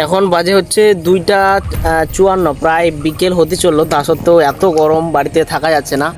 এখন বাজে হচ্ছে 2টা 54, প্রায় বিকেল হতে চললো। তা সত্ত্বেও এত গরম, বাড়িতে থাকা যাচ্ছে না।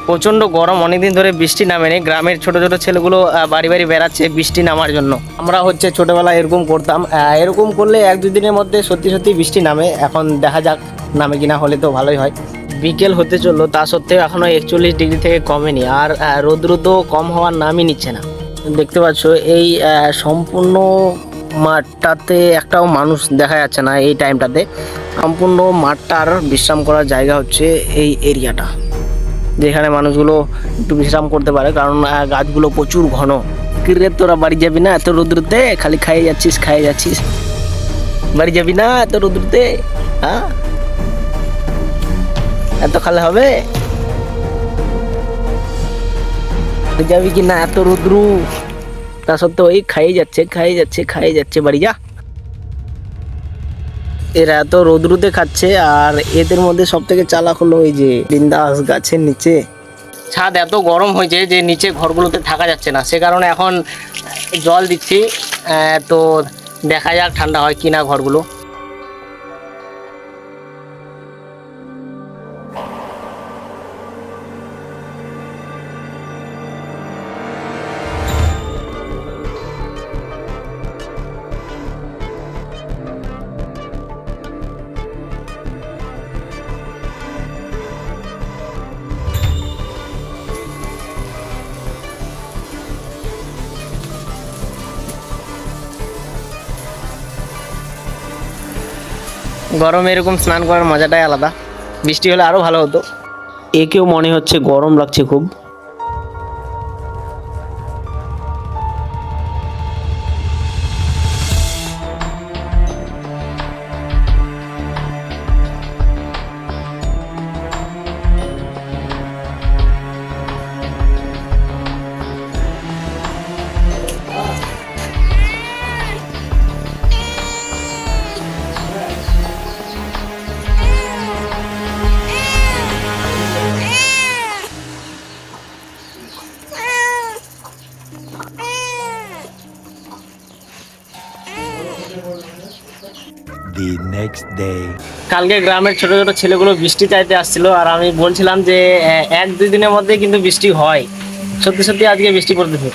প্রচণ্ড গরম, অনেকদিন ধরে বৃষ্টি নামেনি। গ্রামের ছোট ছোট ছেলেগুলো বাড়ি বাড়ি বেড়াচ্ছে বৃষ্টি নামার জন্য। আমরা হচ্ছে ছোটবেলায় এরকম করতাম। এরকম করলে 1-2 দিনের মধ্যে সত্যি সত্যি বৃষ্টি নামে। এখন দেখা যাক নামে কিনা, হলে তো ভালোই হয়। বিকেল হতে চললো, তা সত্ত্বেও এখনো 41 ডিগ্রি থেকে কমেনি। আর রৌদ্র তো কম হওয়ার নামই নিচ্ছে না। দেখতে পাচ্ছ এই সম্পূর্ণ মাঠটাতে একটাও মানুষ দেখা যাচ্ছে না এই টাইমটাতে। সম্পূর্ণ মাঠটার বিশ্রাম করার জায়গা হচ্ছে এই এরিয়াটা, যেখানে মানুষগুলো একটু বিশ্রাম করতে পারে, কারণ গাছগুলো প্রচুর ঘন। কিরে তোরা বাড়ি যাবি না এত রোদ্রুতে? খালি খাইয়ে যাচ্ছিস। বাড়ি যাবি না এত রোদ্রুতে? হ্যাঁ, এত খালে হবে? যাবি কি না এত রোদ্রু? তা সত্ত্বেও ওই খাইয়ে যাচ্ছে। বাড়ি যা। এরা এত রোদ্রুতে খাচ্ছে, আর এদের মধ্যে সব থেকে চালাক হলো ওই যে বিন্দাস গাছের নিচে। ছাদ এত গরম হয়েছে যে নিচে ঘরগুলোতে থাকা যাচ্ছে না, সে কারণে এখন জল দিচ্ছি। তো দেখা যাক ঠান্ডা হয় কিনা ঘরগুলো। গরমে এরকম স্নান করার মজাটাই আলাদা। বৃষ্টি হলে আরো ভালো হতো। একেও মনে হচ্ছে গরম লাগছে খুব। The next day. কালকে গ্রামের ছোট ছোট ছেলেগুলো বৃষ্টি চাইতে আসছিল, আর আমি বলছিলাম যে 1-2 দিনের মধ্যে কিন্তু বৃষ্টি হয়। সত্যি সত্যি আজকে বৃষ্টি পড়তেছে।